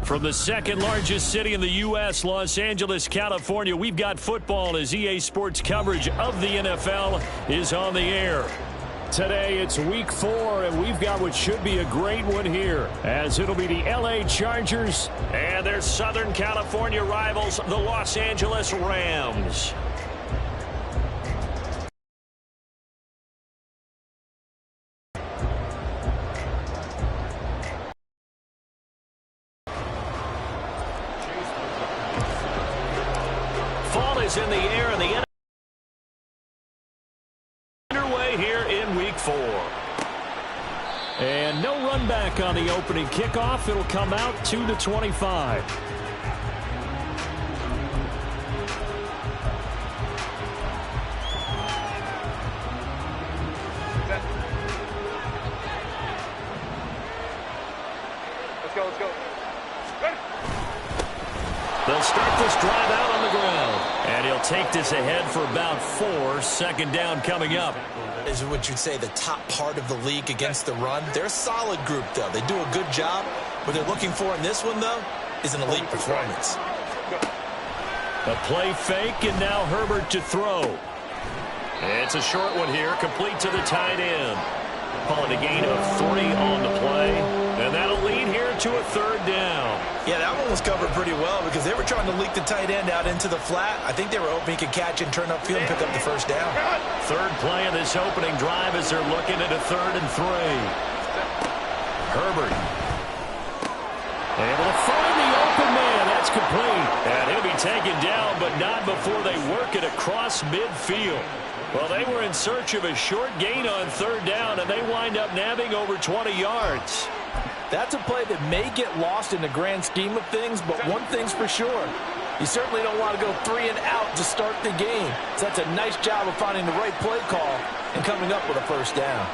From the second largest city in the U.S., Los Angeles, California, we've got football as EA Sports coverage of the NFL is on the air. Today, it's week 4, and we've got what should be a great one here, as it'll be the L.A. Chargers and their Southern California rivals, the Los Angeles Rams. Fall is in the air, and the underway here in week 4. And no run back on the opening kickoff. It'll come out to the 25. Let's go. Ready? They'll start this drive out on the ground. And he'll take this ahead for about 4. Second down coming up. Is what you'd say the top part of the league against the run. They're a solid group, though. They do a good job. What they're looking for in this one, though, is an elite performance. A play fake, and now Herbert to throw. It's a short one here, complete to the tight end. Call it a gain of 3 on the play, and that'll lead here to a third down. Yeah, that one was covered pretty well because they were trying to leak the tight end out into the flat. I think they were hoping he could catch and turn upfield and pick up the first down. Third play of this opening drive as they're looking at a 3rd and 3. Herbert able to find the open man. That's complete. And he'll be taken down, but not before they work it across midfield. Well, they were in search of a short gain on 3rd down, and they wind up nabbing over 20 yards. That's a play that may get lost in the grand scheme of things, but one thing's for sure. You certainly don't want to go 3 and out to start the game. So that's a nice job of finding the right play call and coming up with a first down.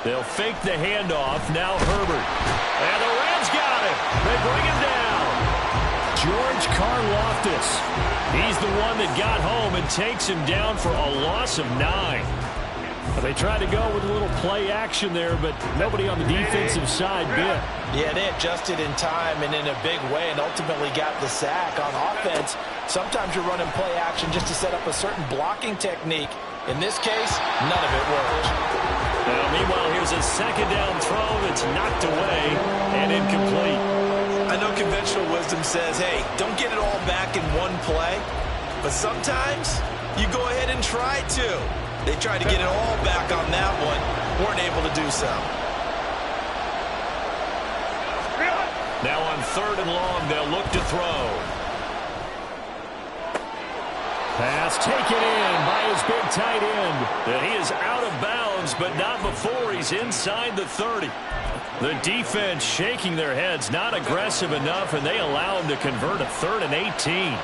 They'll fake the handoff. Now Herbert. And the Rams got it. They bring him down. George Karlaftis. He's the one that got home and takes him down for a loss of 9. They tried to go with a little play action there, but nobody on the defensive side bit. Yeah, they adjusted in time and in a big way and ultimately got the sack. On offense, sometimes you're running play action just to set up a certain blocking technique. In this case, none of it worked. Now, meanwhile, here's a second down throw that's knocked away and incomplete. I know conventional wisdom says, hey, don't get it all back in one play. But sometimes you go ahead and try to. They tried to get it all back on that one. Weren't able to do so. Now on 3rd and long, they'll look to throw. Pass taken in by his big tight end. And he is out of bounds, but not before he's inside the 30. The defense shaking their heads, not aggressive enough, and they allow him to convert a 3rd and 18.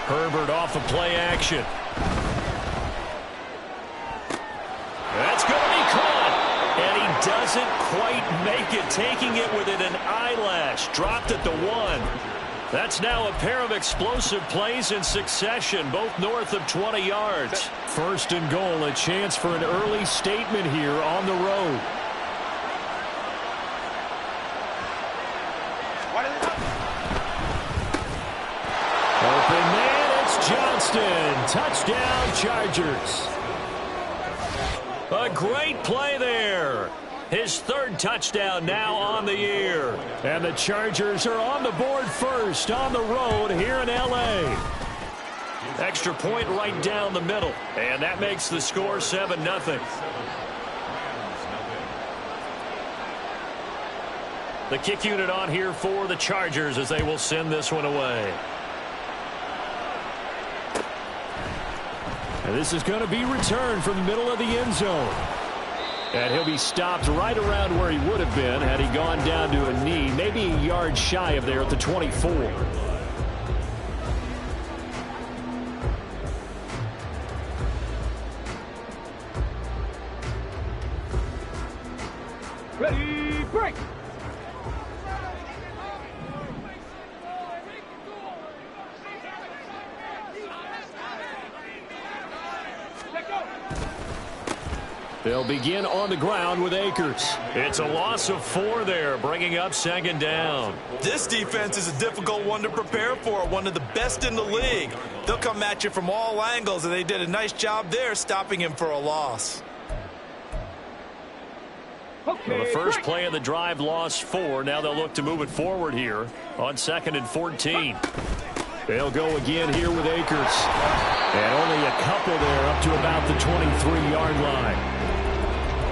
Herbert off of play action. That's going to be caught. And he doesn't quite make it, taking it within an eyelash. Dropped at the 1. That's now a pair of explosive plays in succession, both north of 20 yards. 1st and goal, a chance for an early statement here on the road. Open man, it's Johnston. Touchdown, Chargers. A great play there. His 3rd touchdown now on the year. And the Chargers are on the board first on the road here in L.A. Extra point right down the middle. And that makes the score 7-0. The kick unit on here for the Chargers as they will send this one away. And this is going to be returned from the middle of the end zone. And he'll be stopped right around where he would have been had he gone down to a knee, maybe a yard shy of there at the 24. Ready, break! They'll begin on the ground with Akers. It's a loss of 4 there, bringing up 2nd down. This defense is a difficult one to prepare for, one of the best in the league. They'll come at you from all angles, and they did a nice job there stopping him for a loss. Well, the first play of the drive lost 4. Now they'll look to move it forward here on 2nd and 14. They'll go again here with Akers. And only a couple there up to about the 23-yard line.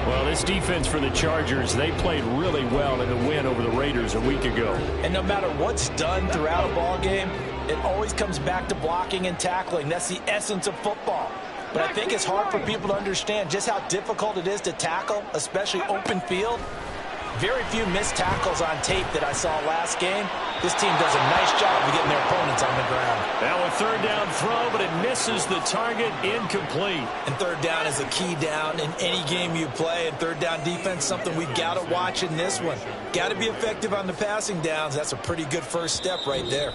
Well, this defense for the Chargers, they played really well in the win over the Raiders a week ago. And no matter what's done throughout a ball game, it always comes back to blocking and tackling. That's the essence of football. But I think it's hard for people to understand just how difficult it is to tackle, especially open field. Very few missed tackles on tape that I saw last game. This team does a nice job of getting their opponents on the ground. Now a 3rd down throw, but it misses the target, incomplete. And 3rd down is a key down in any game you play. And 3rd down defense, something we've got to watch in this one. Got to be effective on the passing downs. That's a pretty good first step right there.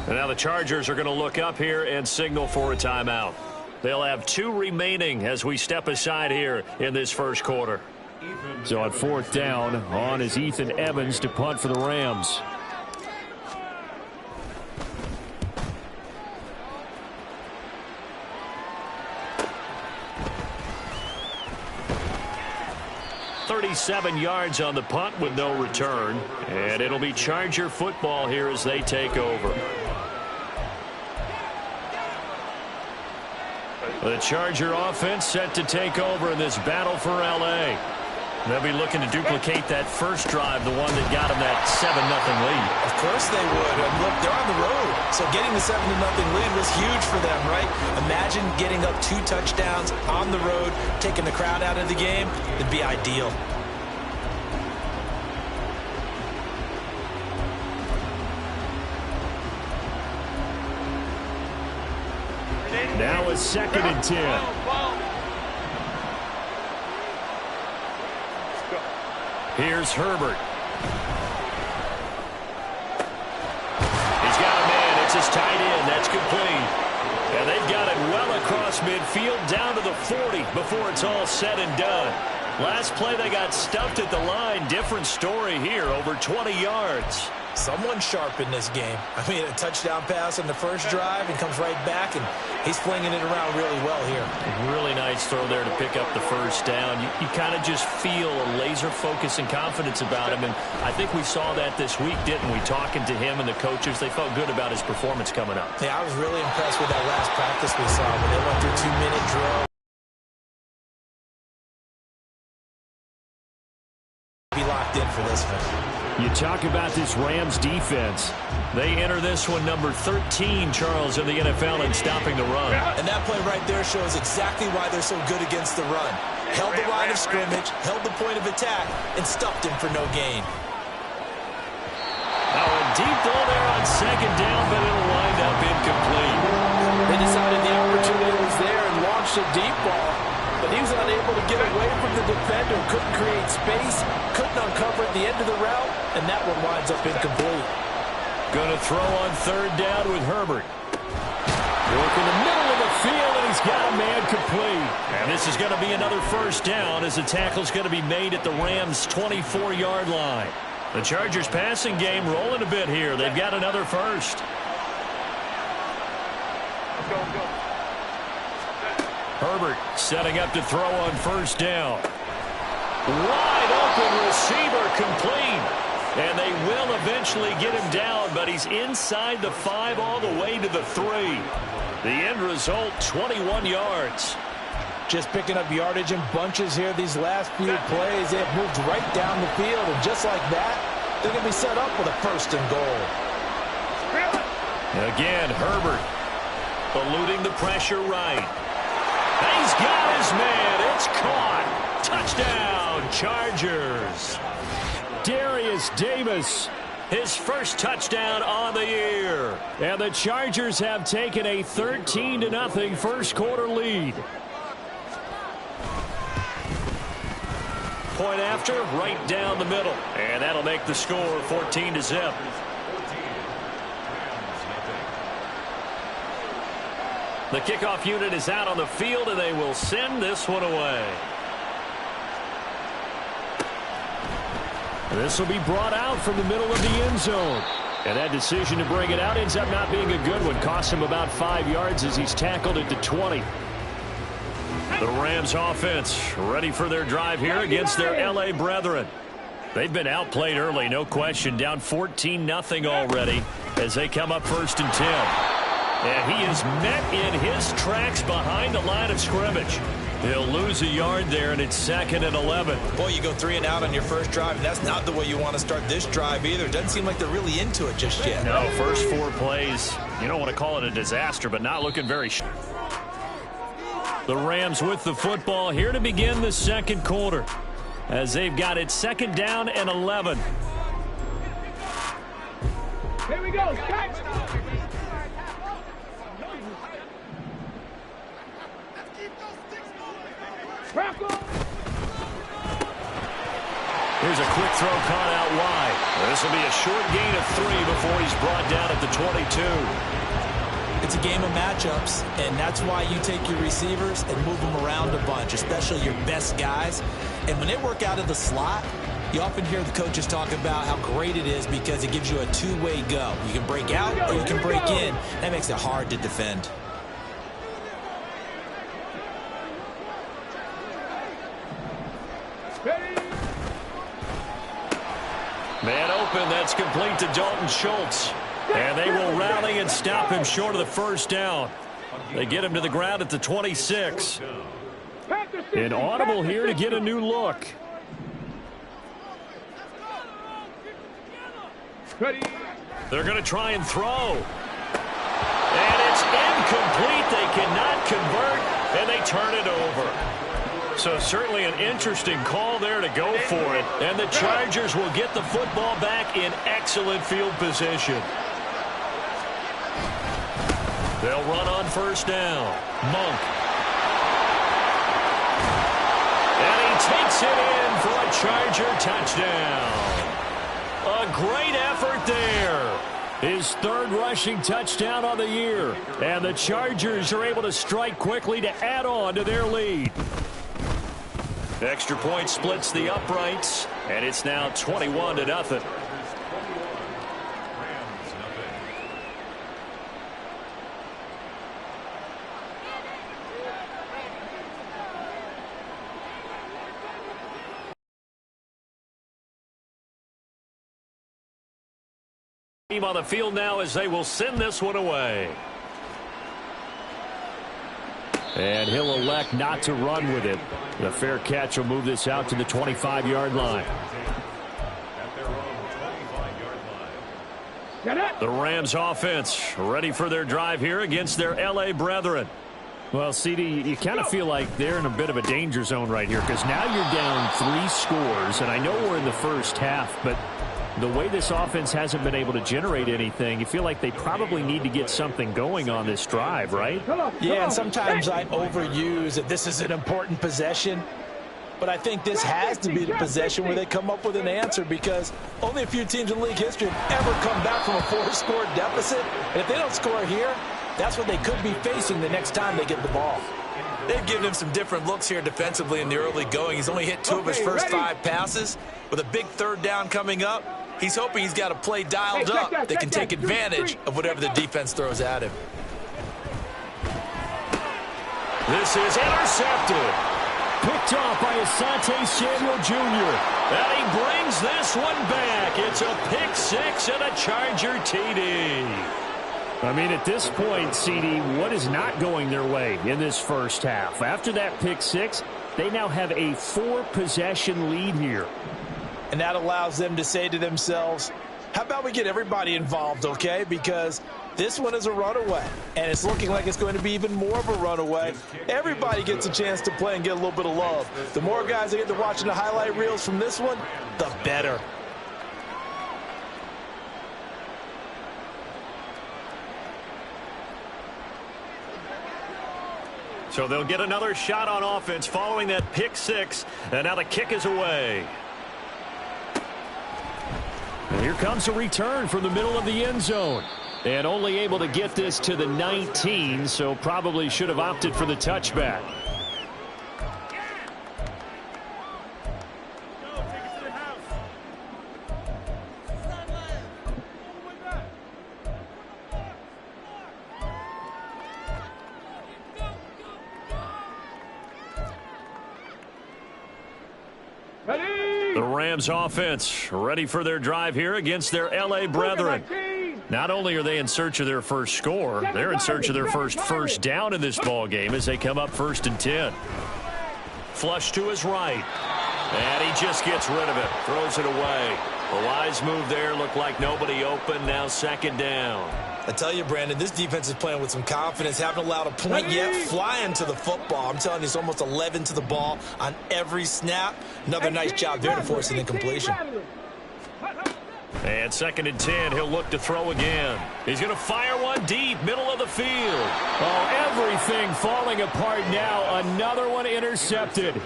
And now the Chargers are going to look up here and signal for a timeout. They'll have 2 remaining as we step aside here in this first quarter. So on 4th down, on is Ethan Evans to punt for the Rams. "37 yards on the punt with no return. And it'll be Charger football here as they take over. The Charger offense set to take over in this battle for L.A. They'll be looking to duplicate that first drive, the one that got them that 7-0 lead. Of course they would. Look, they're on the road, so getting the 7-0 lead was huge for them, right? Imagine getting up 2 touchdowns on the road, taking the crowd out of the game. It'd be ideal. Now a 2nd and 10. Here's Herbert. He's got a man. It's his tight end. That's complete. And they've got it well across midfield down to the 40 before it's all said and done. Last play they got stuffed at the line. Different story here. Over 20 yards. Someone sharp in this game. I mean, a touchdown pass on the first drive and comes right back, and he's flinging it around really well here. Really nice throw there to pick up the first down. You kind of just feel a laser focus and confidence about him, and I think we saw that this week, didn't we? Talking to him and the coaches, they felt good about his performance coming up. Yeah, I was really impressed with that last practice we saw when they went through 2-minute drill. Be locked in for this one. You talk about this Rams defense. They enter this one number 13, Charles, in the NFL in stopping the run. And that play right there shows exactly why they're so good against the run. Held the line of scrimmage, held the point of attack, and stuffed him for no gain. Now a deep ball there on 2nd down, but it'll wind up incomplete. They decided the opportunity was there and launched a deep ball. But he was unable to get away from the defender, couldn't create space, couldn't uncover at the end of the route, and that one winds up incomplete. Going to throw on 3rd down with Herbert. Work in the middle of the field, and he's got a man complete. And this is going to be another first down as the tackle's going to be made at the Rams' 24-yard line. The Chargers passing game rolling a bit here. They've got another first. Let's go, let's go. Herbert setting up to throw on 1st down. Wide open receiver complete. And they will eventually get him down, but he's inside the 5 all the way to the 3. The end result, 21 yards. Just picking up yardage in bunches here these last few plays. They have moved right down the field, and just like that, they're going to be set up with a 1st and goal. Again, Herbert eluding the pressure right. He's got his man. It's caught. Touchdown, Chargers. Darius Davis, his first touchdown on the year. And the Chargers have taken a 13-0 first quarter lead. Point after, right down the middle. And that'll make the score 14-0. The kickoff unit is out on the field, and they will send this one away. This will be brought out from the middle of the end zone. And that decision to bring it out ends up not being a good one. Cost him about 5 yards as he's tackled at the 20. The Rams offense ready for their drive here against their L.A. brethren. They've been outplayed early, no question. Down 14-0 already as they come up 1st and 10. And he is met in his tracks behind the line of scrimmage. He'll lose a yard there, and it's 2nd and 11. Boy, you go 3 and out on your first drive, and that's not the way you want to start this drive either. It doesn't seem like they're really into it just yet. No, first 4 plays, you don't want to call it a disaster, but not looking very sharp. The Rams with the football here to begin the second quarter as they've got it 2nd down and 11. Here we go. Catch. Here's a quick throw caught out wide. This will be a short gain of 3 before he's brought down at the 22. It's a game of matchups, and that's why you take your receivers and move them around a bunch, especially your best guys. And when they work out of the slot, you often hear the coaches talk about how great it is because it gives you a two-way go. You can break out or you can break in. That makes it hard to defend. Man open, that's complete to Dalton Schultz. And they will rally and stop him short of the first down. They get him to the ground at the 26. An audible here to get a new look. They're going to try and throw. And it's incomplete. They cannot convert, and they turn it over. So certainly an interesting call there to go for it. And the Chargers will get the football back in excellent field position. They'll run on first down. Monk. And he takes it in for a Charger touchdown. A great effort there. His 3rd rushing touchdown on the year. And the Chargers are able to strike quickly to add on to their lead. Extra point splits the uprights, and it's now 21-0. Team on the field now as they will send this one away. And he'll elect not to run with it. The fair catch will move this out to the 25-yard line. The Rams offense ready for their drive here against their L.A. brethren. Well, CD, you kind of feel like they're in a bit of a danger zone right here because now you're down 3 scores, and I know we're in the first half, but the way this offense hasn't been able to generate anything, you feel like they probably need to get something going on this drive, right? Yeah, and sometimes I overuse that this is an important possession. But I think this has to be the possession where they come up with an answer because only a few teams in league history have ever come back from a 4-score deficit. And if they don't score here, that's what they could be facing the next time they get the ball. They've given him some different looks here defensively in the early going. He's only hit 2 of his first 5 passes. With a big 3rd down coming up, he's hoping he's got a play dialed up that can take advantage of whatever the defense throws at him. This is intercepted. Picked off by Asante Samuel Jr. And he brings this one back. It's a pick 6 and a Charger TD. I mean, at this point, CD, what is not going their way in this first half? After that pick 6, they now have a 4-possession lead here. And that allows them to say to themselves, how about we get everybody involved, okay? Because this one is a runaway, and it's looking like it's going to be even more of a runaway. Everybody gets a chance to play and get a little bit of love. The more guys that get to watching the highlight reels from this one, the better. So they'll get another shot on offense following that pick 6, and now the kick is away. And here comes a return from the middle of the end zone. And only able to get this to the 19, so probably should have opted for the touchback. The Rams offense ready for their drive here against their L.A. brethren. Not only are they in search of their first score, they're in search of their first down in this ball game as they come up 1st and 10. Flush to his right. And he just gets rid of it. Throws it away. A wise move there. Looked like nobody open. Now 2nd down. I tell you, Brandon, this defense is playing with some confidence. Haven't allowed a point yet. Flying to the football. I'm telling you, it's almost 11 to the ball on every snap. Another nice job there to force an incompletion. And 2nd and 10, he'll look to throw again. He's going to fire one deep, middle of the field. Oh, everything falling apart now. Another one intercepted.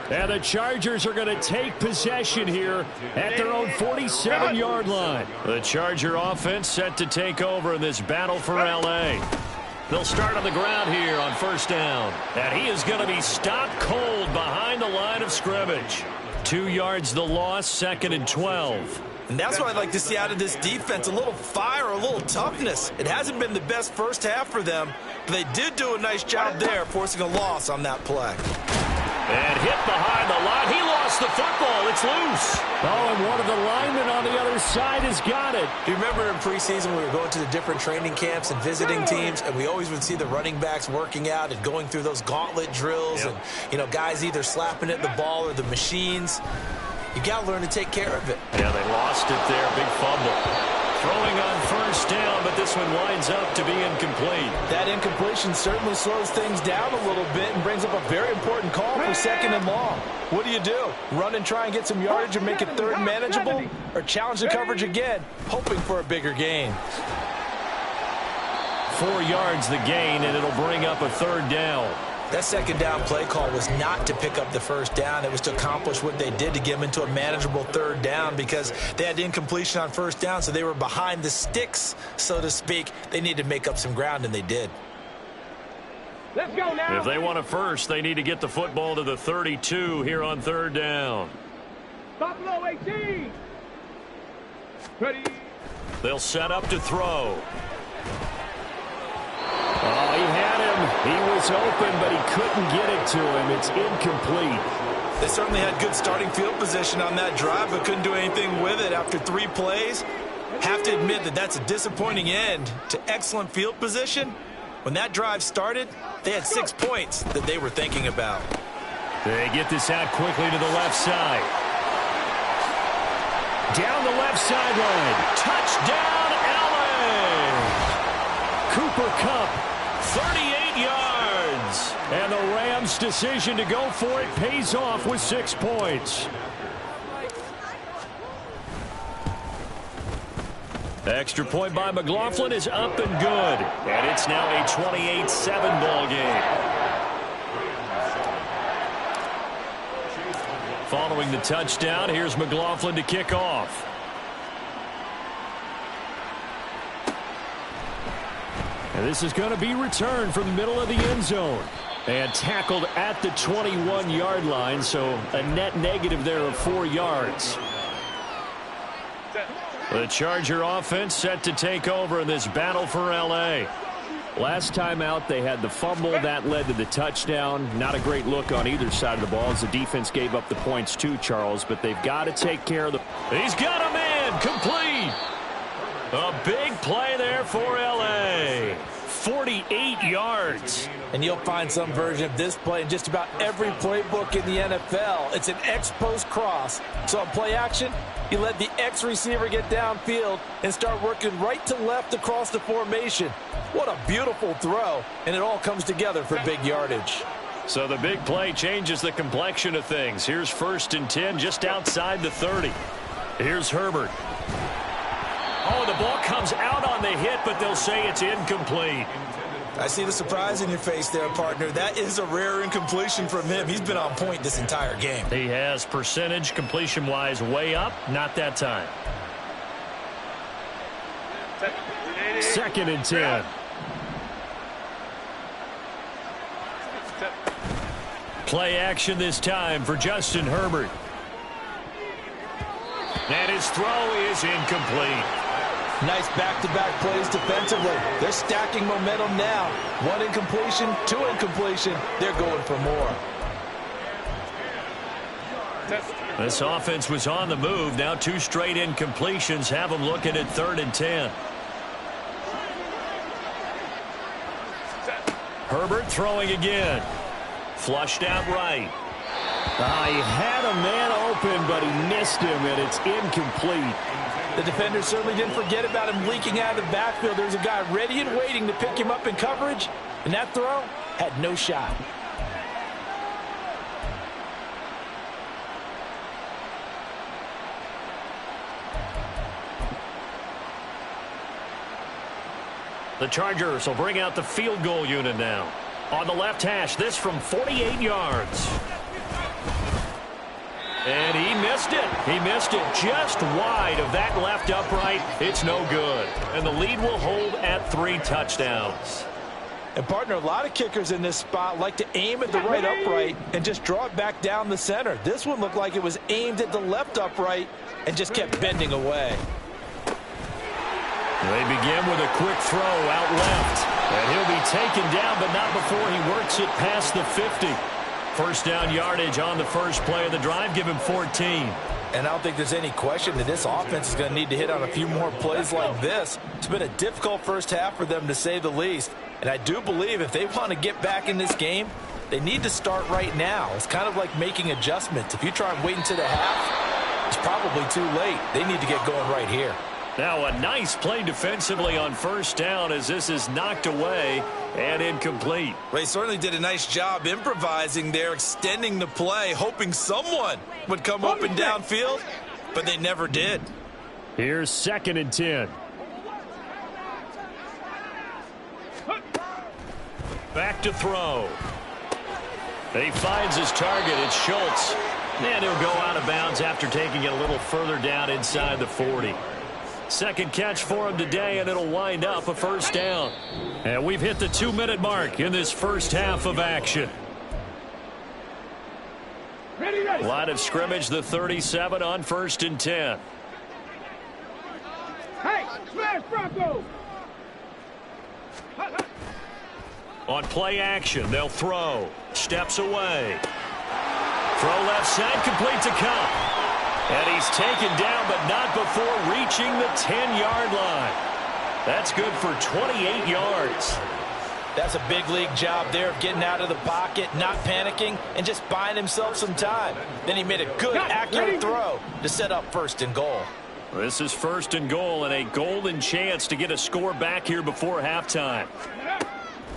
And the Chargers are going to take possession here at their own 47-yard line. The Charger offense set to take over in this battle for L.A. They'll start on the ground here on 1st down. And he is going to be stopped cold behind the line of scrimmage. 2 yards the loss, 2nd and 12. And that's what I'd like to see out of this defense, a little fire, a little toughness. It hasn't been the best first half for them, but they did do a nice job there, forcing a loss on that play. And hit behind the line. He lost the football. It's loose. Oh, and one of the linemen on the other side has got it. Do you remember in preseason we were going to the different training camps and visiting teams, and we always would see the running backs working out and going through those gauntlet drills, and, you know, guys either slapping at the ball or the machines. You got to learn to take care of it. Yeah, they lost it there. Big fumble. Throwing on 1st down, but this one winds up to be incomplete. That incompletion certainly slows things down a little bit and brings up a very important call for 2nd and long. What do? Run and try and get some yardage and make it 3rd manageable? Or challenge the coverage again, hoping for a bigger gain? 4 yards the gain, and it'll bring up a 3rd down. That 2nd down play call was not to pick up the 1st down. It was to accomplish what they did to get them into a manageable 3rd down because they had incompletion on 1st down, so they were behind the sticks, so to speak. They needed to make up some ground, and they did. Let's go now. If they want a first, they need to get the football to the 32 here on 3rd down. Buffalo 18. Ready. They'll set up to throw. Oh, he had him. He was open, but he couldn't get it to him. It's incomplete. They certainly had good starting field position on that drive, but couldn't do anything with it after 3 plays. Have to admit that that's a disappointing end to excellent field position. When that drive started, they had 6 points that they were thinking about. They get this out quickly to the left side. Down the left sideline. Touchdown, LA! Cooper Kupp, 38 yards. And the Rams' decision to go for it pays off with 6 points. Extra point by McLaughlin is up and good. And it's now a 28-7 ball game. Following the touchdown, here's McLaughlin to kick off. And this is going to be returned from the middle of the end zone. And tackled at the 21-yard line, so a net negative there of 4 yards. The Charger offense set to take over in this battle for L.A. Last time out, they had the fumble. That led to the touchdown. Not a great look on either side of the ball as the defense gave up the points too, Charles. But they've got to take care of the... He's got a man complete. A big play there for L.A. 48 yards. And you'll find some version of this play in just about every playbook in the NFL. It's an X-post cross. So on play action, you let the X receiver get downfield and start working right to left across the formation. What a beautiful throw. And it all comes together for big yardage. So the big play changes the complexion of things. Here's 1st and 10 just outside the 30. Here's Herbert. Oh, the ball comes out on the hit, but they'll say it's incomplete. I see the surprise in your face there, partner. That is a rare incompletion from him. He's been on point this entire game. He has percentage completion-wise way up. Not that time. 2nd and 10. Play action this time for Justin Herbert. And his throw is incomplete. Nice back-to-back plays defensively. They're stacking momentum now. 1 incompletion, 2 incompletion. They're going for more. This offense was on the move. Now 2 straight incompletions have them looking at 3rd and 10. Herbert throwing again. Flushed out right. He had a man open, but he missed him, and it's incomplete. The defender certainly didn't forget about him leaking out of the backfield. There's a guy ready and waiting to pick him up in coverage, and that throw had no shot. The Chargers will bring out the field goal unit now. On the left hash, this from 48 yards. And he missed it. He missed it just wide of that left upright. It's no good. And the lead will hold at 3 touchdowns. And, partner, a lot of kickers in this spot like to aim at the right upright and just draw it back down the center. This one looked like it was aimed at the left upright and just kept bending away. They begin with a quick throw out left. And he'll be taken down, but not before he works it past the 50. First down yardage on the first play of the drive. Give him 14. And I don't think there's any question that this offense is going to need to hit on a few more plays like this. It's been a difficult first half for them, to say the least. And I do believe if they want to get back in this game, they need to start right now. It's kind of like making adjustments. If you try and wait until the half, it's probably too late. They need to get going right here. Now a nice play defensively on first down as this is knocked away and incomplete. They certainly did a nice job improvising there, extending the play, hoping someone would come open downfield, but they never did. Here's 2nd and 10. Back to throw. He finds his target. It's Schultz. And he'll go out of bounds after taking it a little further down inside the 40. Second catch for him today, and it'll wind up a first down. And we've hit the 2-minute mark in this first half of action. Line of scrimmage, the 37 on 1st and 10. Hey, smash Bronco! On play action, they'll throw. Steps away. Throw left side, complete to Cup. And he's taken down, but not before reaching the 10-yard line. That's good for 28 yards. That's a big league job there of getting out of the pocket, not panicking, and just buying himself some time. Then he made a good, accurate throw to set up 1st and goal. This is 1st and goal and a golden chance to get a score back here before halftime.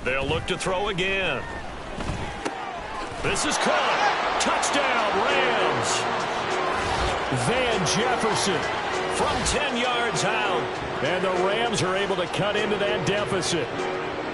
They'll look to throw again. This is caught. Touchdown, Rams. Van Jefferson from 10 yards out. And the Rams are able to cut into that deficit.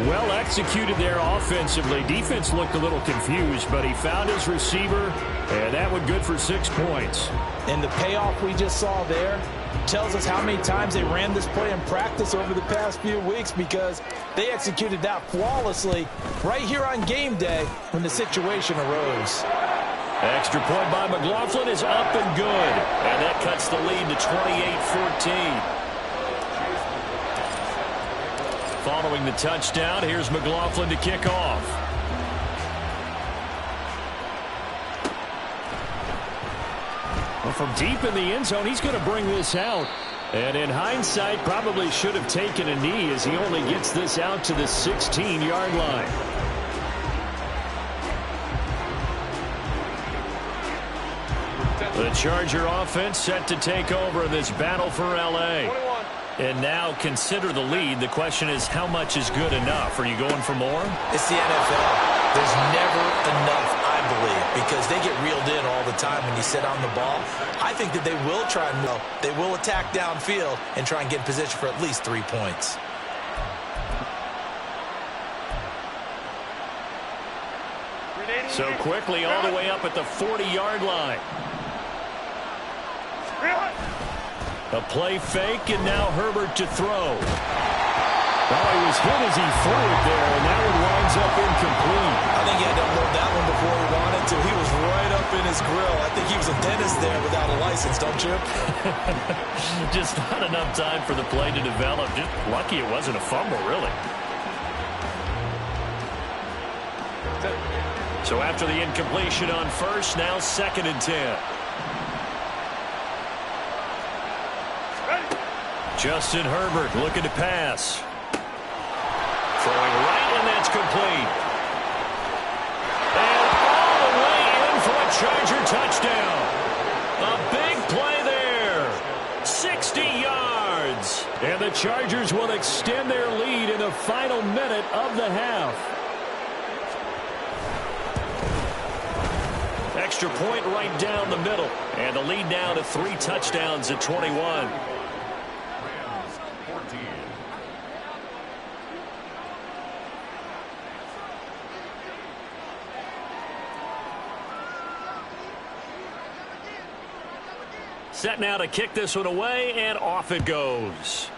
Well executed there offensively. Defense looked a little confused, but he found his receiver, and that was good for 6 points. And the payoff we just saw there tells us how many times they ran this play in practice over the past few weeks, because they executed that flawlessly right here on game day when the situation arose. Extra point by McLaughlin is up and good. And that cuts the lead to 28-14. Following the touchdown, here's McLaughlin to kick off. Well, from deep in the end zone, he's going to bring this out. And in hindsight, probably should have taken a knee as he only gets this out to the 16-yard line. The Charger offense set to take over this battle for L.A. And now consider the lead. The question is, how much is good enough? Are you going for more? It's the NFL. There's never enough, I believe, because they get reeled in all the time when you sit on the ball. I think that they will try and they will attack downfield and try and get in position for at least 3 points. So quickly all the way up at the 40-yard line. A play fake, and now Herbert to throw. Well, he was hit as he threw it there, and that one winds up incomplete. I think he had to unload that one before he wanted to. He was right up in his grill. I think he was a dentist there without a license, don't you? Just not enough time for the play to develop. Just lucky it wasn't a fumble, really. So after the incompletion on first, now 2nd and 10. Justin Herbert looking to pass. Throwing right, and that's complete. And all the way in for a Charger touchdown. A big play there. 60 yards. And the Chargers will extend their lead in the final minute of the half. Extra point right down the middle. And the lead now to 3 touchdowns at 21. Set now to kick this one away, and off it goes.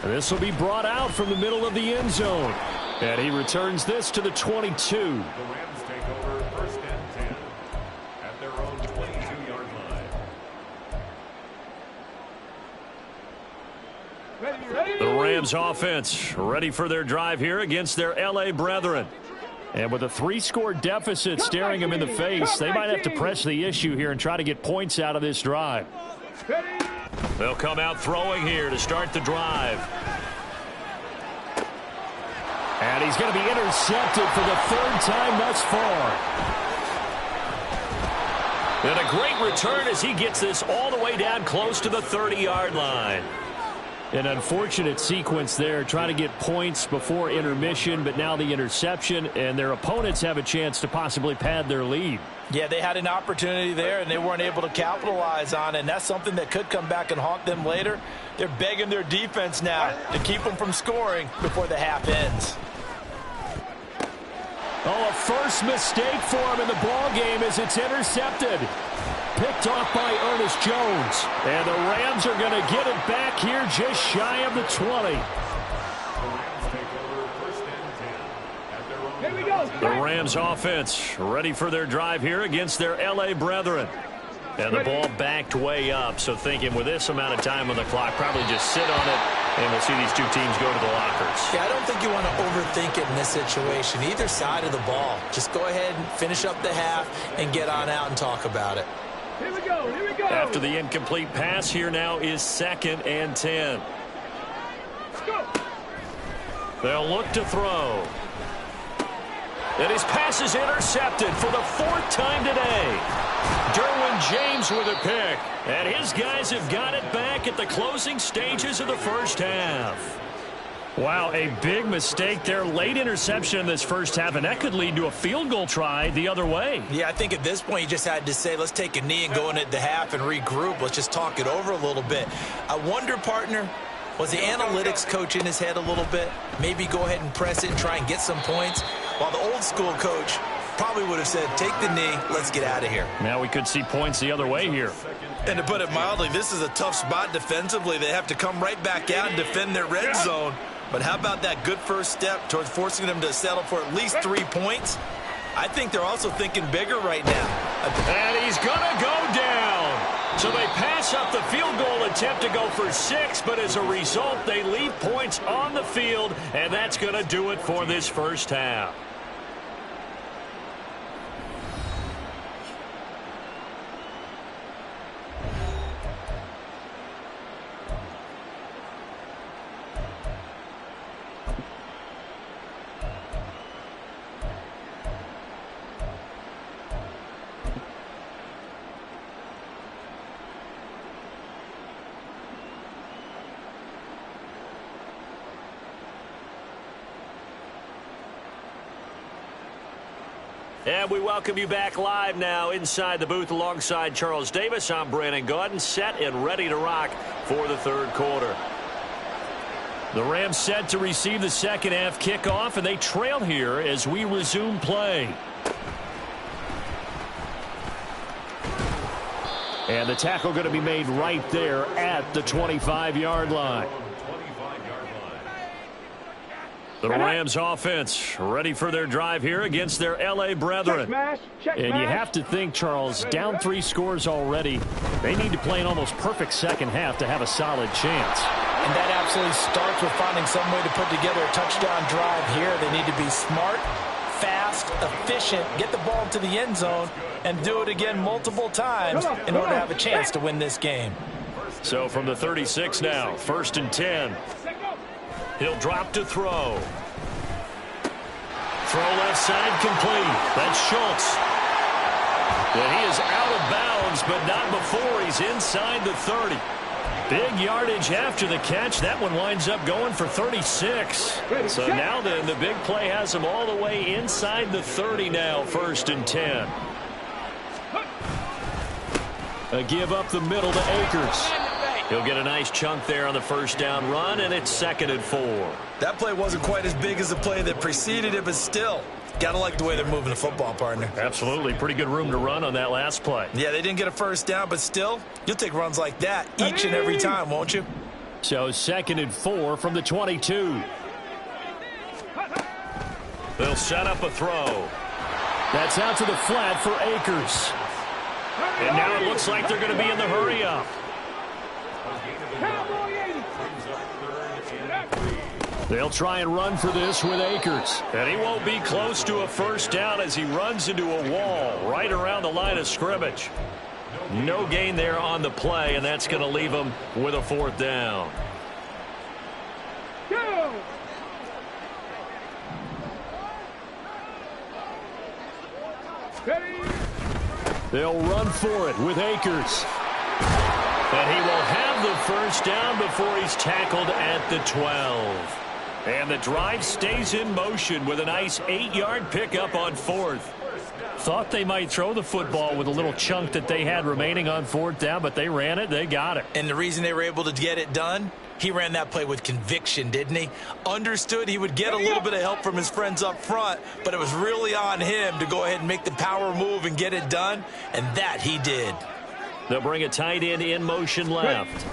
This will be brought out from the middle of the end zone. And he returns this to the 22. The Rams take over 1st and 10 at their own 22-yard line. The Rams offense ready for their drive here against their L.A. brethren. And with a 3-score deficit staring them in the face, they might have to press the issue here and try to get points out of this drive. They'll come out throwing here to start the drive. And he's going to be intercepted for the 3rd time thus far. And a great return as he gets this all the way down close to the 30-yard line. An unfortunate sequence there, trying to get points before intermission, but now the interception, and their opponents have a chance to possibly pad their lead. Yeah, they had an opportunity there, and they weren't able to capitalize on it, and that's something that could come back and haunt them later. They're begging their defense now to keep them from scoring before the half ends. Oh, a first mistake for him in the ball game as it's intercepted. Picked off by Ernest Jones. And the Rams are going to get it back here just shy of the 20. Here we go. The Rams offense ready for their drive here against their L.A. brethren. And the ball backed way up, so thinking with this amount of time on the clock, probably just sit on it, and we'll see these two teams go to the lockers. Yeah, I don't think you want to overthink it in this situation. Either side of the ball. Just go ahead and finish up the half and get on out and talk about it. Here we go. Here we go. After the incomplete pass, here now is 2nd and 10. Let's go. They'll look to throw. And his pass is intercepted for the 4th time today. Derwin James with a pick. And his guys have got it back at the closing stages of the first half. Wow, a big mistake there. Late interception in this first half, and that could lead to a field goal try the other way. Yeah, I think at this point you just had to say, let's take a knee and go into the half and regroup. Let's just talk it over a little bit. I wonder, partner, was the analytics coach in his head a little bit? Maybe go ahead and press it and try and get some points? While the old school coach probably would have said, take the knee, let's get out of here. Now we could see points the other way here. And to put it mildly, this is a tough spot defensively. They have to come right back out and defend their red zone. But how about that good first step towards forcing them to settle for at least 3 points? I think they're also thinking bigger right now. And he's going to go down. So they pass up the field goal attempt to go for 6, but as a result, they leave points on the field, and that's going to do it for this first half. And we welcome you back live now inside the booth alongside Charles Davis. I'm Brandon Gaudin, set and ready to rock for the 3rd quarter. The Rams set to receive the second half kickoff, and they trail here as we resume play. And the tackle going to be made right there at the 25-yard line. The Rams offense ready for their drive here against their L.A. brethren. And you have to think, Charles, down 3 scores already. They need to play an almost perfect second half to have a solid chance. And that absolutely starts with finding some way to put together a touchdown drive here. They need to be smart, fast, efficient, get the ball to the end zone, and do it again multiple times in order to have a chance to win this game. So from the 36 now, 1st and 10. He'll drop to throw. Throw left side complete. That's Schultz. And he is out of bounds, but not before he's inside the 30. Big yardage after the catch. That one winds up going for 36. So now then, the big play has him all the way inside the 30 now, 1st and 10. A give up the middle to Akers. He'll get a nice chunk there on the 1st down run, and it's 2nd and 4. That play wasn't quite as big as the play that preceded it, but still, got to like the way they're moving the football, partner. Absolutely. Pretty good room to run on that last play. Yeah, they didn't get a 1st down, but still, you'll take runs like that each and every time, won't you? So 2nd and 4 from the 22. They'll set up a throw. That's out to the flat for Akers. And now it looks like they're going to be in the hurry up. They'll try and run for this with Akers. And he won't be close to a 1st down as he runs into a wall right around the line of scrimmage. No gain there on the play, and that's going to leave him with a 4th down. Go! Ready? They'll run for it with Akers. And he will have the 1st down before he's tackled at the 12. And the drive stays in motion with a nice 8-yard pickup on 4th. Thought they might throw the football with a little chunk that they had remaining on 4th down, but they ran it. They got it. And the reason they were able to get it done, he ran that play with conviction, didn't he? Understood he would get a little bit of help from his friends up front, but it was really on him to go ahead and make the power move and get it done, and that he did. They'll bring a tight end in motion left.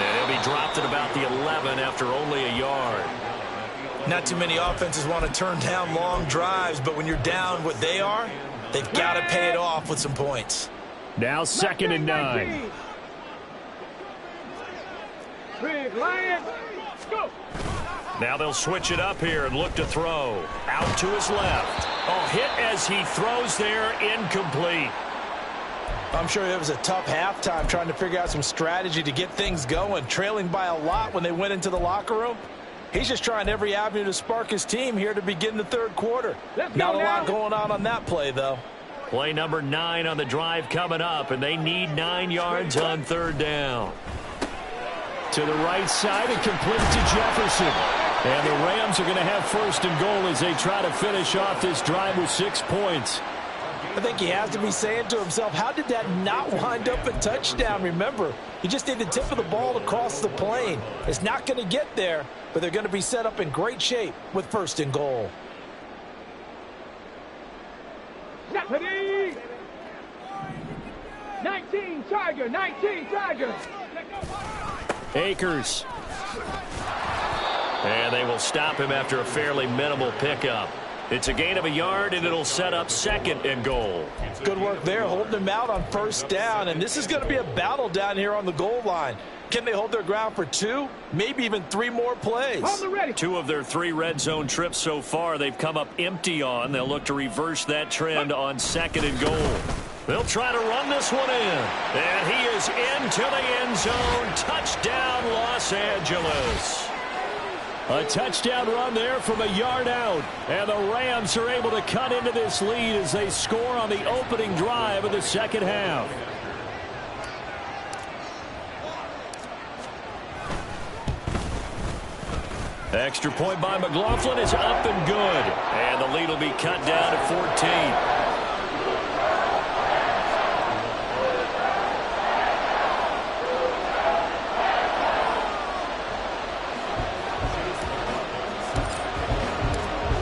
And he'll be dropped at about the 11 after only a yard. Not too many offenses want to turn down long drives, but when you're down what they are, they've got to pay it off with some points. Now 2nd and 9. Big Lion, go! Now they'll switch it up here and look to throw. Out to his left. Oh, hit as he throws there, incomplete. I'm sure it was a tough halftime trying to figure out some strategy to get things going, trailing by a lot when they went into the locker room. He's just trying every avenue to spark his team here to begin the 3rd quarter. Not a lot going on that play, though. Play number 9 on the drive coming up, and they need 9 yards on 3rd down. To the right side and complete to Jefferson. And the Rams are going to have 1st and goal as they try to finish off this drive with 6 points. I think he has to be saying to himself, how did that not wind up a touchdown? Remember, you just need the tip of the ball to cross the plane. It's not going to get there, but they're going to be set up in great shape with 1st and goal. Ready? 19 Tiger, 19 Tiger. Akers. And they will stop him after a fairly minimal pickup. It's a gain of a yard, and it'll set up 2nd and goal. Good work there, holding him out on 1st down, and this is going to be a battle down here on the goal line. Can they hold their ground for 2, maybe even 3 more plays? 2 of their 3 red zone trips so far they've come up empty on. They'll look to reverse that trend on 2nd and goal. They'll try to run this one in. And he is into the end zone. Touchdown, Los Angeles. A touchdown run there from a yard out. And the Rams are able to cut into this lead as they score on the opening drive of the 2nd half. Extra point by McLaughlin is up and good. And the lead will be cut down to 14.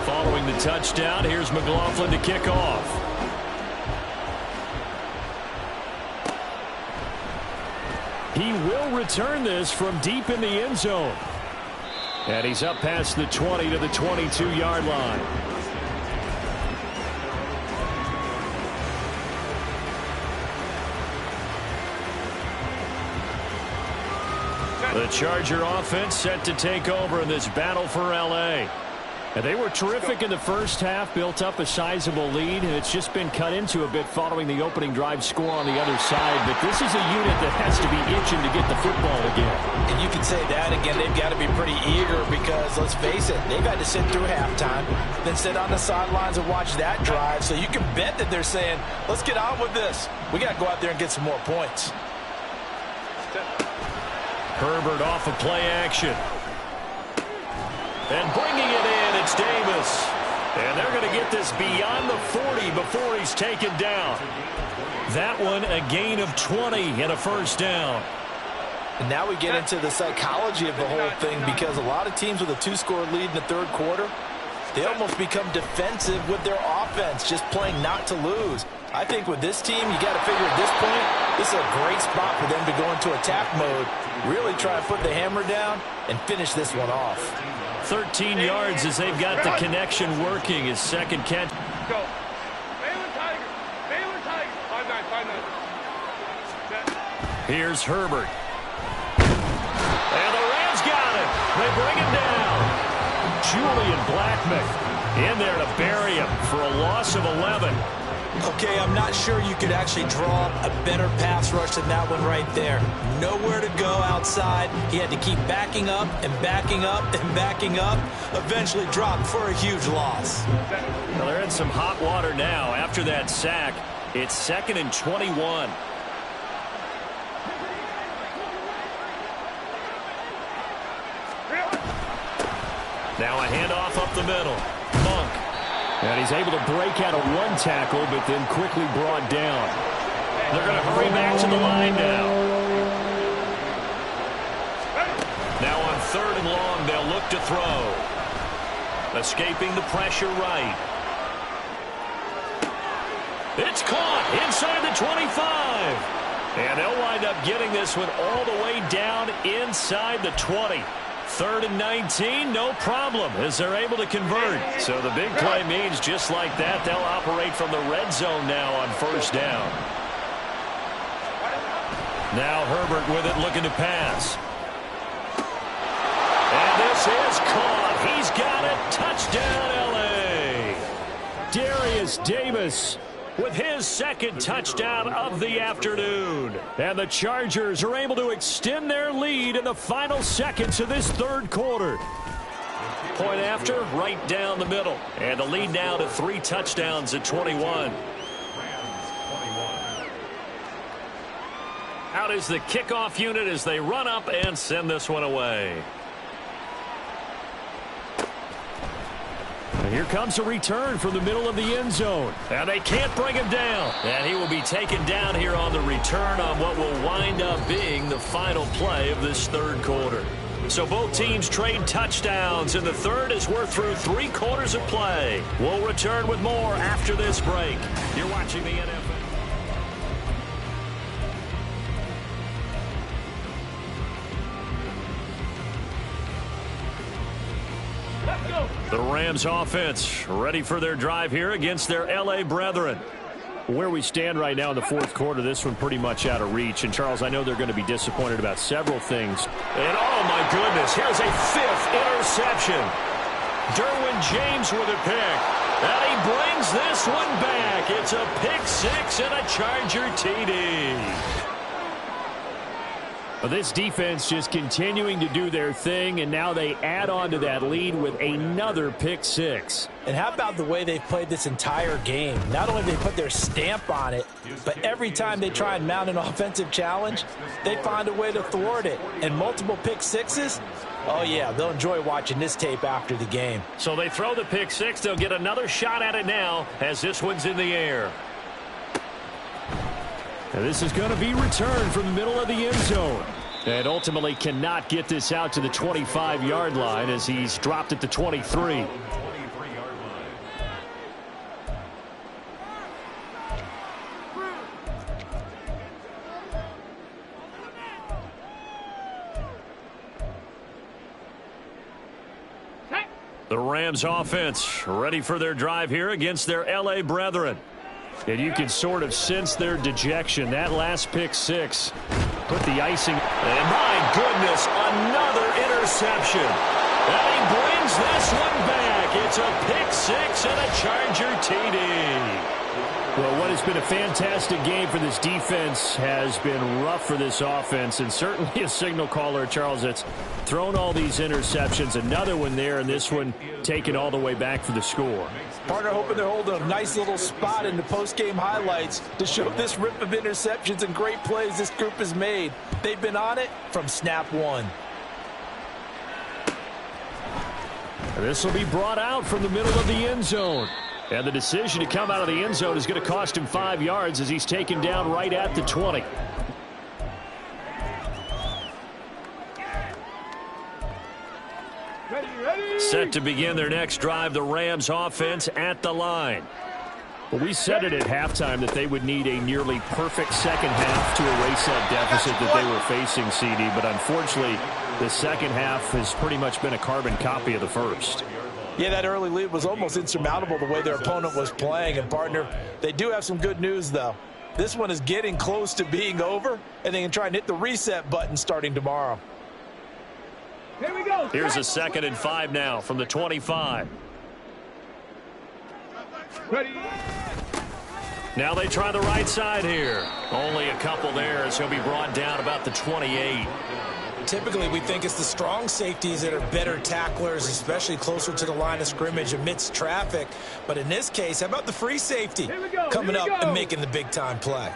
Following the touchdown, here's McLaughlin to kick off. He will return this from deep in the end zone. And he's up past the 20 to the 22-yard line. The Charger offense set to take over in this battle for L.A. And they were terrific in the first half, built up a sizable lead, and it's just been cut into a bit following the opening drive score on the other side. But this is a unit that has to be itching to get the football again. And you can say that again. They've got to be pretty eager because, let's face it, they've had to sit through halftime, then sit on the sidelines and watch that drive. So you can bet that they're saying, let's get on with this. We got to go out there and get some more points. Herbert off of play action. And bringing it in, it's Davis. And they're going to get this beyond the 40 before he's taken down. That one, a gain of 20 and a first down. And now we get into the psychology of the whole thing, because a lot of teams with a 2-score lead in the third quarter, they almost become defensive with their offense, just playing not to lose. I think with this team, you got to figure at this point, this is a great spot for them to go into attack mode, really try to put the hammer down and finish this one off. 13 yards as they've got the connection working. His second catch. Go. Baylor Tiger. Baylor Tiger. 5-9, 5-9. Here's Herbert. And the Rams got him. They bring him down. Julian Blackman in there to bury him for a loss of 11. Okay, I'm not sure you could actually draw a better pass rush than that one right there. Nowhere to go outside. He had to keep backing up and backing up and backing up. Eventually dropped for a huge loss. Well, they're in some hot water now after that sack. It's 2nd and 21. Now a handoff up the middle. Monk. And he's able to break out of one tackle, but then quickly brought down. They're going to hurry back to the line now. Now on 3rd and long, they'll look to throw. Escaping the pressure right. It's caught inside the 25. And they'll wind up getting this one all the way down inside the 20. 3rd and 19, no problem, as they're able to convert. So the big play means just like that, they'll operate from the red zone now on 1st down. Now Herbert with it, looking to pass. And this is caught. He's got it. Touchdown, L.A. Darius Davis with his 2nd touchdown of the afternoon. And the Chargers are able to extend their lead in the final seconds of this 3rd quarter. Point after, right down the middle. And the lead now to 3 touchdowns at 21. Out is the kickoff unit as they run up and send this one away. And here comes a return from the middle of the end zone. And they can't bring him down. And he will be taken down here on the return on what will wind up being the final play of this 3rd quarter. So both teams trade touchdowns in the 3rd as we're through 3 quarters of play. We'll return with more after this break. You're watching the NFL. The Rams offense ready for their drive here against their L.A. brethren. Where we stand right now in the 4th quarter, this one pretty much out of reach. And, Charles, I know they're going to be disappointed about several things. And, oh, my goodness, here's a 5th interception. Derwin James with a pick. And he brings this one back. It's a pick 6 and a Charger TD. Well, this defense just continuing to do their thing, and now they add on to that lead with another pick 6. And how about the way they've played this entire game? Not only they put their stamp on it, but every time they try and mount an offensive challenge, they find a way to thwart it. And multiple pick 6s, oh yeah, they'll enjoy watching this tape after the game. So they throw the pick 6. They'll get another shot at it now as this one's in the air. And this is going to be returned from the middle of the end zone. And ultimately cannot get this out to the 25-yard line as he's dropped at the 23. The Rams offense ready for their drive here against their L.A. brethren. And you can sort of sense their dejection. That last pick 6 put the icing. And my goodness, another interception. And he brings Runs this one back. It's a pick six and a Charger TD. Well, what has been a fantastic game for this defense has been rough for this offense, and certainly a signal caller, Charles, that's thrown all these interceptions. Another one there, and this one taken all the way back for the score. Partner hoping they're holding a nice little spot in the post-game highlights to show this rip of interceptions and great plays this group has made. They've been on it from snap one. This will be brought out from the middle of the end zone. And the decision to come out of the end zone is going to cost him 5 yards as he's taken down right at the 20. Set to begin their next drive, the Rams offense at the line. Well, we said it at halftime that they would need a nearly perfect second half to erase that deficit that they were facing, CD. But unfortunately, the second half has pretty much been a carbon copy of the first. Yeah, that early lead was almost insurmountable the way their opponent was playing. And, partner, they do have some good news, though. This one is getting close to being over, and they can try and hit the reset button starting tomorrow. Here we go. Here's a 2nd and 5 now from the 25. Ready. Now they try the right side here. Only a couple there as he'll be brought down about the 28. Typically, we think it's the strong safeties that are better tacklers, especially closer to the line of scrimmage amidst traffic. But in this case, how about the free safety coming up and making the big-time play?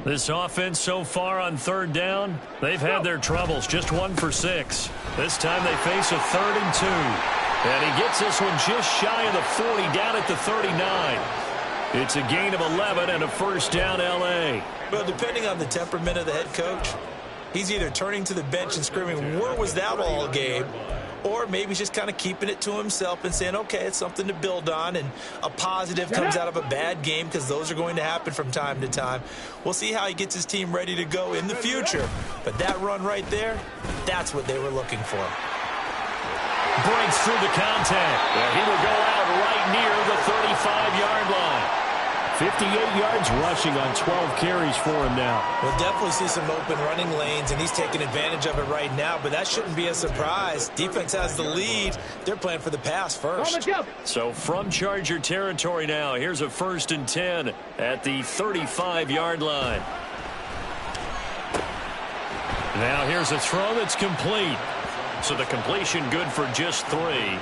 This offense so far on 3rd down, they've had their troubles. Just 1 for 6. This time they face a 3rd and 2. And he gets this one just shy of the 40 down at the 39. It's a gain of 11 and a 1st down L.A. Well, depending on the temperament of the head coach, he's either turning to the bench and screaming, "Where was that all game?" Or maybe he's just kind of keeping it to himself and saying, okay, it's something to build on, and a positive comes out of a bad game because those are going to happen from time to time. We'll see how he gets his team ready to go in the future. But that run right there, that's what they were looking for. Breaks through the contact. He will go out right near the 35-yard line. 58 yards rushing on 12 carries for him now. We'll definitely see some open running lanes, and he's taking advantage of it right now, but that shouldn't be a surprise. Defense has the lead. They're playing for the pass first. So from Charger territory now, here's a 1st and 10 at the 35-yard line. Now here's a throw that's complete. So the completion good for just 3.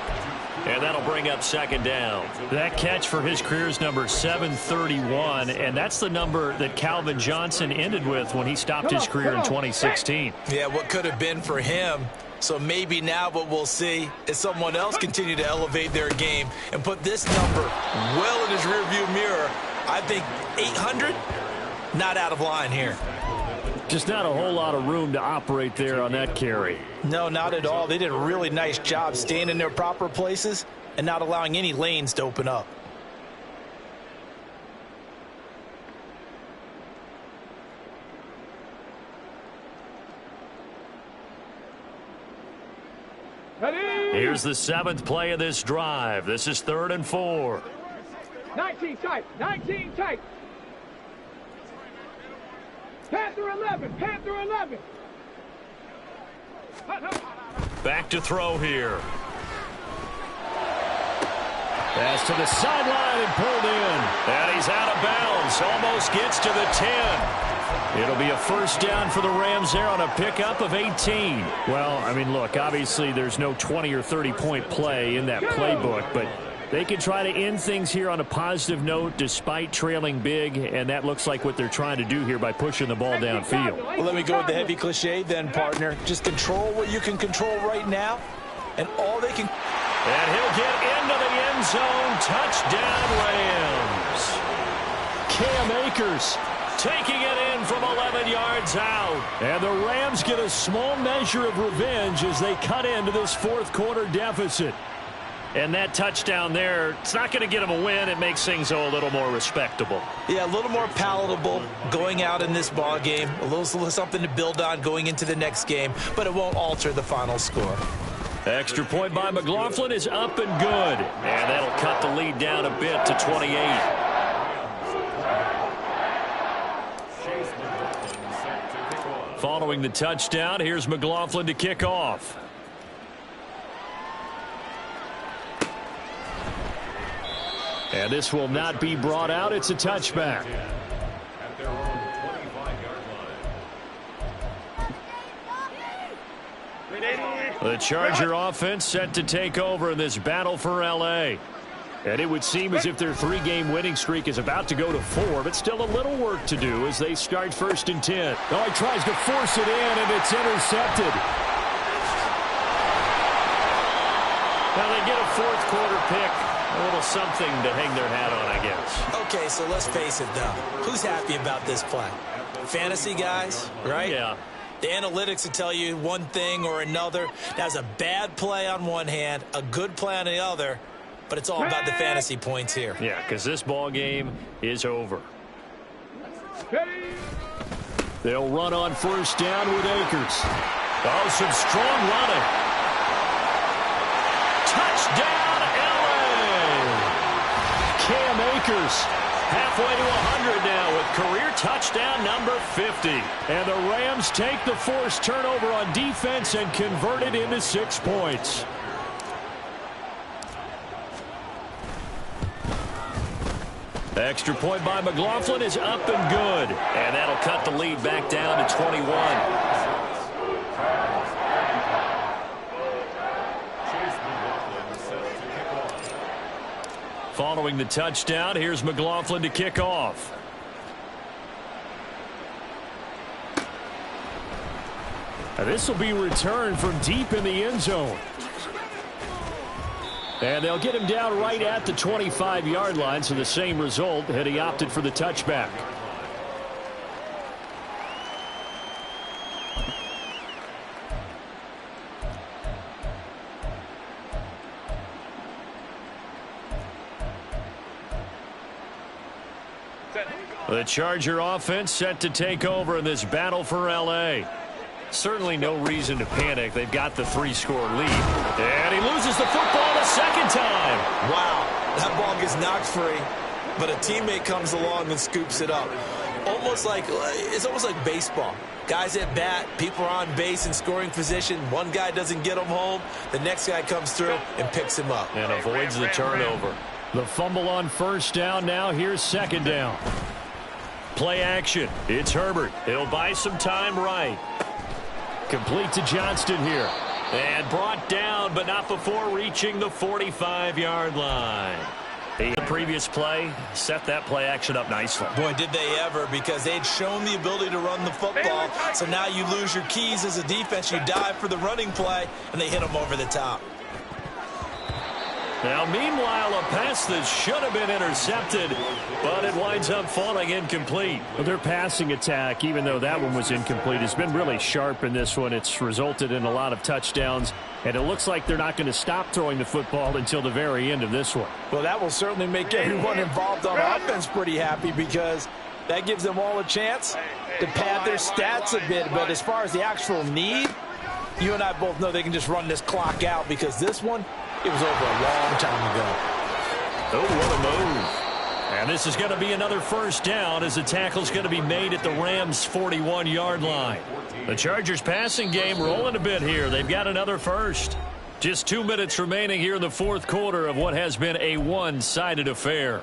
And that'll bring up 2nd down. That catch for his career is number 731, and that's the number that Calvin Johnson ended with when he stopped his career in 2016. Yeah, what could have been for him. So maybe now what we'll see is someone else continue to elevate their game and put this number well in his rearview mirror. I think 800, not out of line here. Just not a whole lot of room to operate there on that carry. No, not at all. They did a really nice job staying in their proper places and not allowing any lanes to open up. Here's the 7th play of this drive. This is 3rd and 4. 19 tight. 19 tight. Panther 11. Panther 11. Back to throw here. Pass to the sideline and pulled in. And he's out of bounds. Almost gets to the 10. It'll be a 1st down for the Rams there on a pickup of 18. Well, I mean, look, obviously there's no 20 or 30-point play in that playbook, but they can try to end things here on a positive note despite trailing big, and that looks like what they're trying to do here by pushing the ball downfield. Well, let me go with the heavy cliche then, partner. Just control what you can control right now, and all they can... And he'll get into the end zone. Touchdown, Rams. Cam Akers taking it in from 11 yards out. And the Rams get a small measure of revenge as they cut into this 4th quarter deficit. And that touchdown there, it's not going to get them a win. It makes things a little more respectable. Yeah, a little more palatable going out in this ball game. A little something to build on going into the next game, but it won't alter the final score. Extra point by McLaughlin is up and good. And that'll cut the lead down a bit to 28. Following the touchdown, here's McLaughlin to kick off. And this will not be brought out. It's a touchback. At their own 25-yard line. The Charger offense set to take over in this battle for L.A. And it would seem as if their 3-game winning streak is about to go to 4, but still a little work to do as they start 1st and 10. Oh, he tries to force it in, and it's intercepted. Now they get a 4th quarter pick. A little something to hang their hat on, I guess. Okay, so let's face it, though. Who's happy about this play? Fantasy guys, right? Yeah. The analytics will tell you one thing or another. That's a bad play on one hand, a good play on the other, but it's all about the fantasy points here. Yeah, because this ball game is over. They'll run on 1st down with Akers. Oh, some strong running. Touchdown, L.A. Cam Akers halfway to 100 now with career touchdown number 50. And the Rams take the forced turnover on defense and convert it into 6 points. Extra point by McLaughlin is up and good. And that'll cut the lead back down to 21. Following the touchdown, here's McLaughlin to kick off. Now this will be returned from deep in the end zone. And they'll get him down right at the 25-yard line, so the same result had he opted for the touchback. The Charger offense set to take over in this battle for L.A. Certainly no reason to panic. They've got the 3-score lead. And he loses the football a second time. Wow, that ball gets knocked free, but a teammate comes along and scoops it up. It's almost like baseball. Guys at bat, people are on base in scoring position. One guy doesn't get him home. The next guy comes through and picks him up. And avoids the turnover. The fumble on 1st down. Now here's 2nd down. Play action. It's Herbert. He'll buy some time right. Complete to Johnston here. And brought down, but not before reaching the 45-yard line. The previous play set that play action up nicely. Boy, did they ever, because they'd shown the ability to run the football. So now you lose your keys as a defense. You dive for the running play, and they hit them over the top. Now, meanwhile, a pass that should have been intercepted, but it winds up falling incomplete. Well, their passing attack, even though that one was incomplete, has been really sharp in this one. It's resulted in a lot of touchdowns, and it looks like they're not going to stop throwing the football until the very end of this one. Well, that will certainly make everyone involved on offense pretty happy, because that gives them all a chance to pad their stats a bit. But as far as the actual need, you and I both know they can just run this clock out, because this one, it was over a long time ago. Oh, what a move. And this is going to be another 1st down as the tackle's going to be made at the Rams' 41-yard line. The Chargers passing game rolling a bit here. They've got another 1st. Just 2 minutes remaining here in the 4th quarter of what has been a one-sided affair.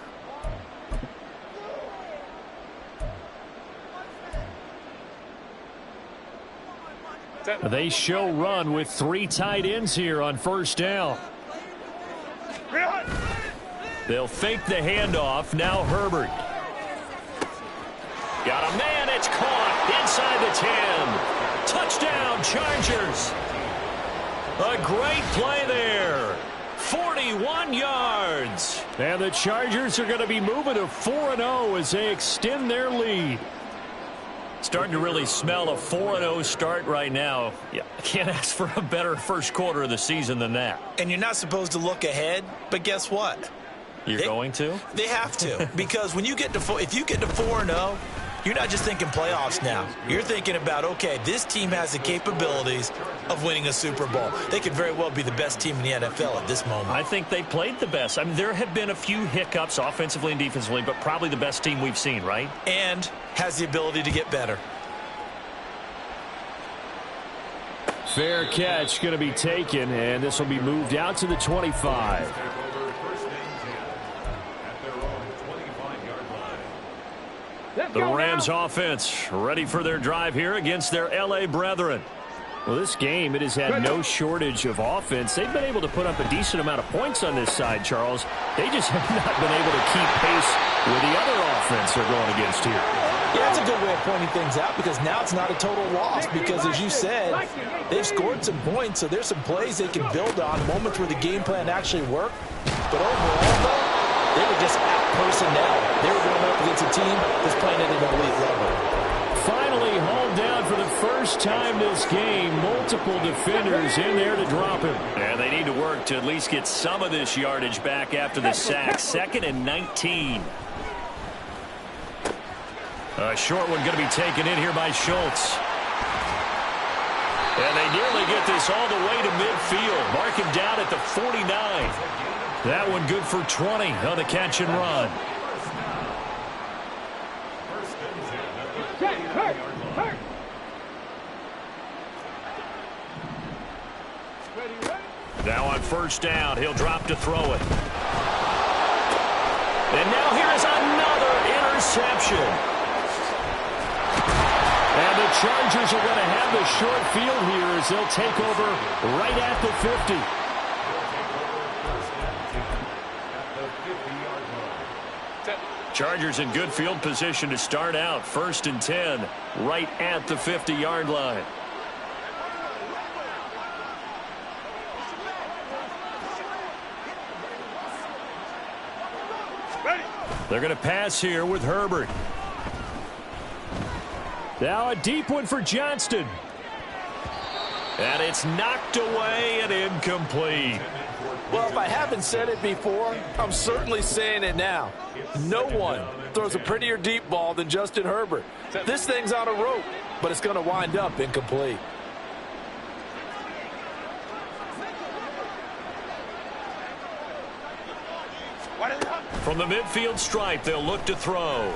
They show run with 3 tight ends here on 1st down. They'll fake the handoff. Now Herbert. Got a man. It's caught inside the 10. Touchdown, Chargers. A great play there. 41 yards. And the Chargers are going to be moving to 4-0 as they extend their lead. Starting to really smell a 4-0 start right now. Yeah, I can't ask for a better 1st quarter of the season than that. And you're not supposed to look ahead, but guess what? You're going to? They have to, because when you get to if you get to 4-0, you're not just thinking playoffs now. You're thinking about, okay, this team has the capabilities of winning a Super Bowl. They could very well be the best team in the NFL at this moment. I think they played the best. I mean, there have been a few hiccups offensively and defensively, but probably the best team we've seen, right? And has the ability to get better. Fair catch going to be taken, and this will be moved out to the 25. The Rams offense ready for their drive here against their L.A. brethren. Well, this game, it has had no shortage of offense. They've been able to put up a decent amount of points on this side, Charles. They just have not been able to keep pace with the other offense they're going against here. Yeah, that's a good way of pointing things out because now it's not a total loss because, as you said, they've scored some points, so there's some plays they can build on, moments where the game plan actually worked. But overall, though, they were just out-personnel. They were going up against a team that's playing at an elite level. Finally hauled down for the first time this game. Multiple defenders in there to drop him. And they need to work to at least get some of this yardage back after the sack. 2nd and 19. A short one going to be taken in here by Schultz. And they nearly get this all the way to midfield. Mark him down at the 49. That one good for 20 on the catch and run. Now on first down, he'll drop to throw it. And now here is another interception. And the Chargers are going to have the short field here as they'll take over right at the 50. Chargers in good field position to start out. 1st and 10, right at the 50-yard line. They're going to pass here with Herbert. Now a deep one for Johnston. And it's knocked away and incomplete. Well, if I haven't said it before, I'm certainly saying it now. No one throws a prettier deep ball than Justin Herbert. This thing's on a rope, but it's going to wind up incomplete. From the midfield stripe, they'll look to throw.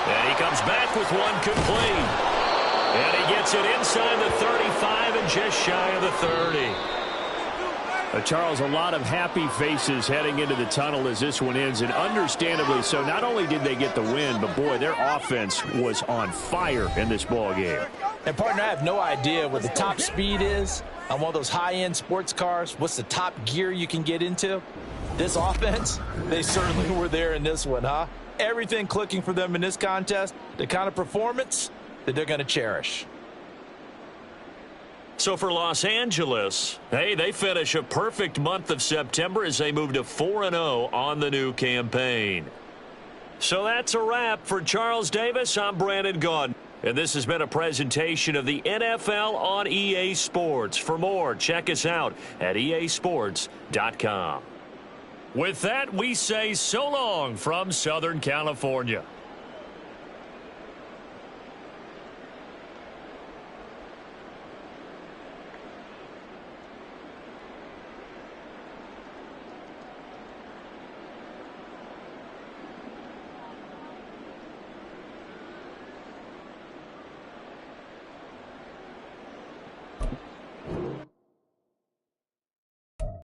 And he comes back with one complete. And he gets it inside the 35 and just shy of the 30. Charles, a lot of happy faces heading into the tunnel as this one ends, and understandably so. Not only did they get the win, but, boy, their offense was on fire in this ball game. And, partner, I have no idea what the top speed is on one of those high-end sports cars. What's the top gear you can get into? This offense, they certainly were there in this one, huh? Everything clicking for them in this contest, the kind of performance that they're going to cherish. So for Los Angeles, hey, they finish a perfect month of September as they move to 4-0 on the new campaign. So that's a wrap for Charles Davis. I'm Brandon Gaudin. And this has been a presentation of the NFL on EA Sports. For more, check us out at easports.com. With that, we say so long from Southern California.